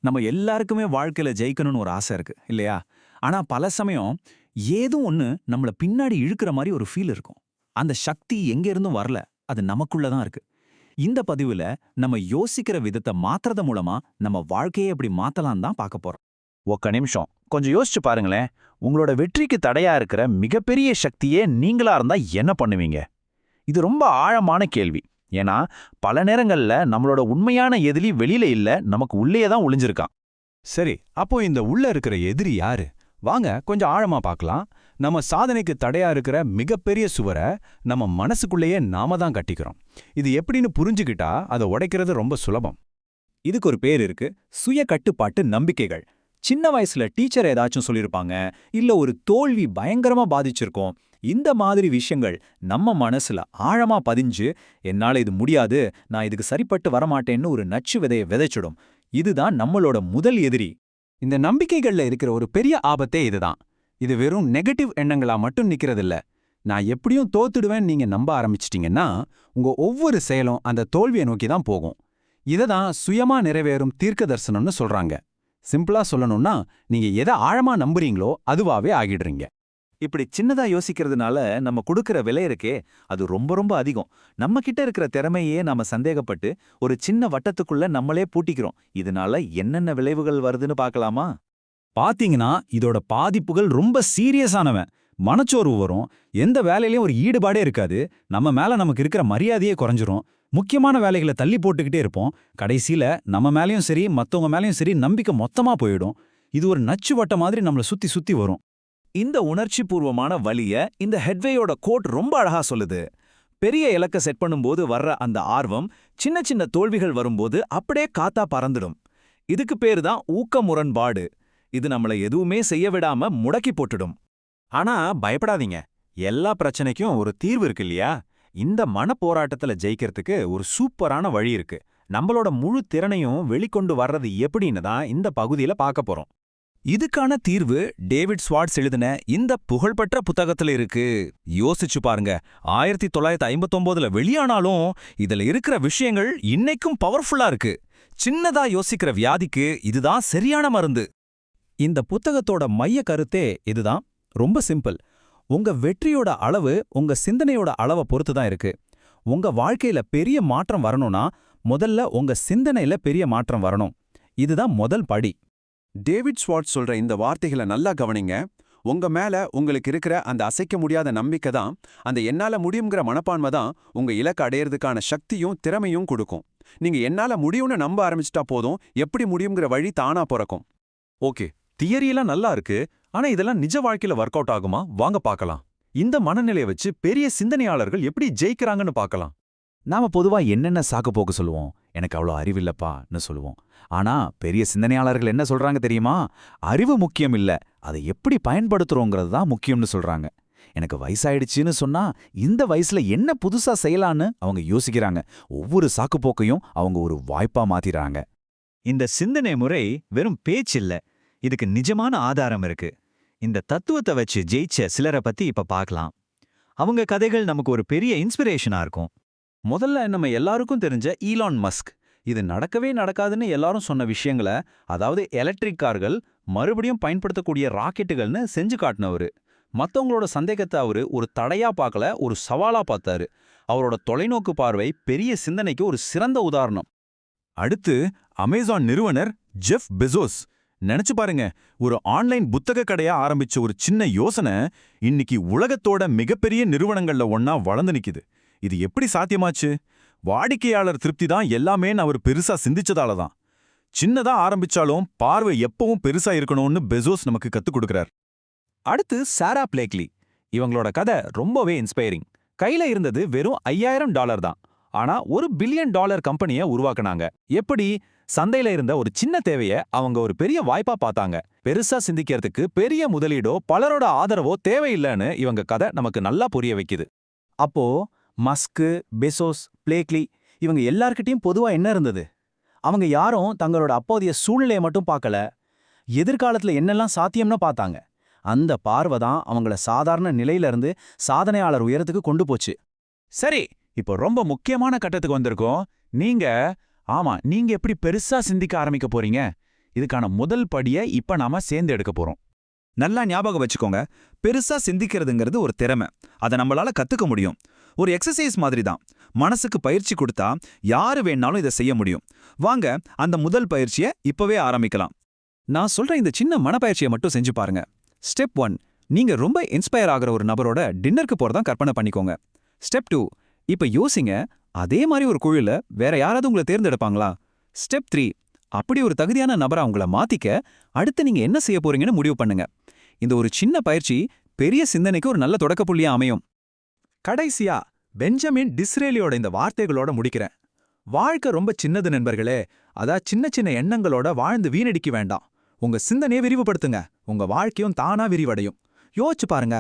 நம்ம எல்லாருக்குமே வாழ்க்கையில ஜெயிக்கணும்னு ஒரு ஆசை இருக்கு இல்லையா? ஆனா பல சமயம் ஏதோ ஒண்ணு நம்மள பின்னாடி இழுக்கிற மாரி ஒரு ஃபீல் இருக்கும். அந்த சக்தி எங்க இருந்தும் வரல. அது நமக்குள்ள தான் இருக்கு. இந்த பதிவுல நம்ம யோசிக்கிற விதத்த மாத்துறது மூலமா நம்ம வாழ்க்கையை எப்படி மாத்தலாம் தான் பார்க்க போறோம். ஒக்க நிமிஷம் கொஞ்சம் யோசிச்சு பாருங்களேன். உங்களோட வெற்றிக்கு தடையா இருக்கிற மிகப்பெரிய சக்தியே நீங்களா இருந்தா என்ன பண்ணுவீங்க? இது ரொம்ப ஆழமான கேள்வி. ஏன்னா பல நேரங்கள்ல நம்மளோட உண்மையான எதிரி வெளியில இல்ல, நமக்கு உள்ளே தான் ஒளிஞ்சிருக்கான். சரி, அப்போ இந்த உள்ள இருக்கிற எதிரி யாரு? வாங்க கொஞ்சம் ஆழமா பார்க்கலாம். நம்ம சாதனைக்கு தடையா இருக்கிற மிகப்பெரிய சுவரை நம்ம மனசுக்குள்ளேயே நாம தான் கட்டிக்கிறோம். இது எப்படின்னு புரிஞ்சுக்கிட்டா அதை உடைக்கிறது ரொம்ப சுலபம். இதுக்கு ஒரு பேர் இருக்கு, சுய கட்டுப்பாட்டு நம்பிக்கைகள். சின்ன வயசுல டீச்சர் ஏதாச்சும் சொல்லியிருப்பாங்க, இல்ல ஒரு தோல்வி பயங்கரமா பாதிச்சிருக்கோம். இந்த மாதிரி விஷயங்கள் நம்ம மனசுல ஆழமா பதிஞ்சு, என்னால இது முடியாது, நான் இதுக்கு சரிப்பட்டு வரமாட்டேன்னு ஒரு நச்சு விதையை விதைச்சிடும். இதுதான் நம்மளோட முதல் எதிரி. இந்த நம்பிக்கைகள்ல இருக்கிற ஒரு பெரிய ஆபத்தே இதுதான். இது வெறும் நெகட்டிவ் எண்ணங்களா மட்டும் நிக்கிறதில்ல. நான் எப்படியும் தோத்துடுவேன் நீங்க நம்ப ஆரம்பிச்சிட்டீங்கன்னா உங்க ஒவ்வொரு செயலும் அந்த தோல்வியை நோக்கி தான் போகும். இதை தான் சுயமா நிறைவேறும் தீர்க்க தரிசனம்னு சொல்றாங்க. சிம்பிளா சொல்லணும்னா, நீங்க எதை ஆழமா நம்புறீங்களோ அதுவாவே ஆகிடுறீங்க. இப்படி சின்னதா யோசிக்கிறதுனால நம்ம கொடுக்கிற விலை இருக்கே, அது ரொம்ப ரொம்ப அதிகம். நம்ம கிட்ட இருக்கிற திறமையே நாம சந்தேகப்பட்டு ஒரு சின்ன வட்டத்துக்குள்ள நம்மளே பூட்டிக்கிறோம். இதனால என்னென்ன விளைவுகள் வருதுன்னு பார்க்கலாமா? பாத்தீங்கன்னா இதோட பாதிப்புகள் ரொம்ப சீரியஸானவன். மனச்சோர்வு வரும், எந்த வேலையிலயும் ஒரு ஈடுபாடே இருக்காது, நம்ம மேல நமக்கு இருக்கிற மரியாதையே குறைஞ்சிரும், முக்கியமான வேலைகளை தள்ளி போட்டுக்கிட்டே இருப்போம். கடைசியில நம்ம மேலயும் சரி மத்தவங்க மேலயும் சரி நம்பிக்கை மொத்தமா போயிடும். இது ஒரு நச்சு வட்ட மாதிரி நம்மள சுத்தி சுத்தி வரும். இந்த உணர்ச்சி பூர்வமான வலிய இந்த ஹெட்வேயோட கோட் ரொம்ப அழகா சொல்லுது. பெரிய இலக்க செட் பண்ணும்போது வர்ற அந்த ஆர்வம் சின்ன சின்ன தோல்விகள் வரும்போது அப்படியே காத்தா பறந்துடும். இதுக்கு பேரு தான் ஊக்க முரண்பாடு. இது நம்மள எதுவுமே செய்ய விடாம முடக்கி போட்டுடும். ஆனா பயப்படாதீங்க, எல்லா பிரச்சனைக்கும் ஒரு தீர்வு இருக்கு இல்லையா? இந்த மனப்போராட்டத்துல ஜெயிக்கிறதுக்கு ஒரு சூப்பரான வழி இருக்கு. நம்மளோட முழு திறனையும் வெளிக்கொண்டு வர்றது எப்படின்னு தான் இந்த பகுதியில பார்க்க போறோம். இதுக்கான தீர்வு டேவிட் ஸ்வார்ட்ஸ் எழுதின இந்த புகழ்பெற்ற புத்தகத்துல இருக்கு. யோசிச்சு பாருங்க, 1959ல வெளியானாலும் இதுல இருக்கிற விஷயங்கள் இன்னைக்கும் பவர்ஃபுல்லா இருக்கு. சின்னதா யோசிக்கிற வியாதிக்கு இதுதான் சரியான மருந்து. இந்த புத்தகத்தோட மைய கருத்தே இதுதான். ரொம்ப சிம்பிள். உங்க வெற்றியோட அளவு உங்க சிந்தனையோட அளவை பொறுத்து தான் இருக்கு. உங்க வாழ்க்கையில பெரிய மாற்றம் வரணும்னா முதல்ல உங்க சிந்தனையில பெரிய மாற்றம் வரணும். இதுதான் முதல் படி. டேவிட் ஸ்வார்ட்ஸ் சொல்ற இந்த வார்த்தைகளை நல்லா கவனிங்க. உங்க மேல உங்களுக்கு இருக்கிற அந்த அசைக்க முடியாத நம்பிக்கை தான், அந்த என்னால முடியுங்கிற மனப்பான்மை தான் உங்க இலக்கு அடையிறதுக்கான சக்தியும் திறமையும் கொடுக்கும். நீங்க என்னால முடியும்னு நம்ப ஆரம்பிச்சிட்டா போதும், எப்படி முடியுங்கிற வழி தானா பிறக்கும். ஓகே, தியரியெல்லாம் நல்லா இருக்கு. ஆனா இதெல்லாம் நிஜ வாழ்க்கையில ஒர்க் அவுட் ஆகுமா? வாங்க பார்க்கலாம். இந்த மனநிலையை வச்சு பெரிய சிந்தனையாளர்கள் எப்படி ஜெயிக்கிறாங்கன்னு பார்க்கலாம். நாம பொதுவா என்னென்ன சாக்கு போக்கு சொல்லுவோம், எனக்கு அவ்வளோ அறிவில்லப்பான்னு சொல்லுவோம். ஆனா பெரிய சிந்தனையாளர்கள் என்ன சொல்றாங்க தெரியுமா? அறிவு முக்கியம் இல்ல, அதை எப்படி பயன்படுத்துறோங்கிறது தான் முக்கியம்னு சொல்றாங்க. எனக்கு வயசாயிடுச்சுன்னு சொன்னா இந்த வயசுல என்ன புதுசா செய்யலான்னு அவங்க யோசிக்கிறாங்க. ஒவ்வொரு சாக்கு போக்கையும் அவங்க ஒரு வாய்ப்பா மாத்திராங்க. இந்த சிந்தனை முறை வெறும் பேச்சில்ல, இதுக்கு நிஜமான ஆதாரம் இருக்கு. இந்த தத்துவத்தை வச்சு ஜெயிச்ச சிலரை பத்தி இப்ப பார்க்கலாம். அவங்க கதைகள் நமக்கு ஒரு பெரிய இன்ஸ்பிரேஷனா இருக்கும். முதல்ல நம்ம எல்லாருக்கும் தெரிஞ்ச ஈலான் மஸ்க். இது நடக்கவே நடக்காதுன்னு எல்லாரும் சொன்ன விஷயங்களை, அதாவது எலக்ட்ரிக் கார்கள் மறுபடியும் பயன்படுத்தக்கூடிய ராக்கெட்டுகள்னு செஞ்சு காட்டினவரு. மற்றவங்களோட சந்தேகத்தை அவரு ஒரு தடையா பார்க்கல, ஒரு சவாலா பார்த்தாரு. அவரோட தொலைநோக்கு பார்வை பெரிய சிந்தனைக்கு ஒரு சிறந்த உதாரணம். அடுத்து அமேசான் நிறுவனர் ஜெஃப் பெசோஸ். நினைச்சு பாருங்க, ஒரு ஆன்லைன் புத்தக கடையா ஆரம்பிச்ச ஒரு சின்ன யோசனை இன்னைக்கு உலகத்தோட மிகப்பெரிய நிறுவனங்கள்ல ஒன்னா வளர்ந்து நிக்குது. இது எப்படி சாத்தியமாச்சு? வாடிக்கையாளர் திருப்தி தான் எல்லாமேன்னு அவர் பெருசா சிந்திச்சதால தான். சின்னதா ஆரம்பிச்சாலும் பார்வை எப்பவும் பெருசா இருக்கணும்னு பெசோஸ் நமக்கு கத்துக் கொடுக்கிறார். அடுத்து சாரா பிளேக்லி. இவங்களோட கதை ரொம்பவே இன்ஸ்பைரிங். கையில இருந்தது வெறும் $5000 தான். ஆனா $1 பில்லியன் கம்பெனியை உருவாக்குனாங்க. எப்படி? சந்தையில இருந்த ஒரு சின்ன தேவையை அவங்க ஒரு பெரிய வாய்ப்பா பார்த்தாங்க. பெருசா சிந்திக்கிறதுக்கு பெரிய முதலீடோ பலரோட ஆதரவோ தேவையில்லைன்னு இவங்க கதை நமக்கு நல்லா புரிய வைக்குது. அப்போ மஸ்கு, பெசோஸ், பிளேக்லி இவங்க எல்லார்கிட்டயும் பொதுவா என்ன இருந்தது? அவங்க யாரும் தங்களோட அப்போதைய சூழ்நிலையை மட்டும் பார்க்கல, எதிர்காலத்துல என்னெல்லாம் சாத்தியம்னு பார்த்தாங்க. அந்த பார்வை தான் அவங்கள சாதாரண நிலையில இருந்து சாதனையாளர் உயரத்துக்கு கொண்டு போச்சு. சரி, இப்போ ரொம்ப முக்கியமான கட்டத்துக்கு வந்திருக்கோம். நீங்க எப்படி பெருசா சிந்திக்க ஆரம்பிக்க போறீங்க? இதுக்கான முதல் படியை இப்ப நாம சேர்ந்து எடுக்க போறோம். நல்லா ஞாபகம் வச்சுக்கோங்க, பெருசா சிந்திக்கிறதுங்கிறது ஒரு திறமை. அதை நம்மளால கத்துக்க முடியும். ஒரு எக்ஸசைஸ் மாதிரி தான். மனசுக்கு பயிற்சி கொடுத்தா யாரு வேணாலும் இதை செய்ய முடியும். வாங்க அந்த முதல் பயிற்சியை இப்பவே ஆரம்பிக்கலாம். நான் சொல்ற இந்த சின்ன மனப்பயிற்சியை மட்டும் செஞ்சு பாருங்க. ஸ்டெப் 1, நீங்க ரொம்ப இன்ஸ்பயர் ஆகுற ஒரு நபரோட டின்னருக்கு போறதா கற்பனை பண்ணிக்கோங்க. ஸ்டெப் 2, இப்ப யோசிங்க, அதே மாதிரி ஒரு குழுல வேற யாராவது உங்களை தேர்ந்தெடுப்பாங்களா? ஸ்டெப் 3, அப்படி ஒரு தகுதியான நபரா உங்களை மாத்திக்க அடுத்து நீங்க என்ன செய்ய போறீங்கன்னு முடிவு பண்ணுங்க. இந்த ஒரு சின்ன பயிற்சி பெரிய சிந்தனைக்கு ஒரு நல்ல தொடக்க புள்ளியா அமையும். கடைசியா பெஞ்சமின் டிஸ்ரேலியோட இந்த வார்த்தைகளோட முடிக்கிறேன். வாழ்க்கை ரொம்ப சின்னது நண்பர்களே. சின்ன சின்ன எண்ணங்களோட வாழ்ந்து வீணடிக்க வேண்டாம். உங்க சிந்தனையை விரிவுபடுத்துங்க. உங்க வாழ்க்கையும் தானா விரிவடையும். யோசிச்சு பாருங்க.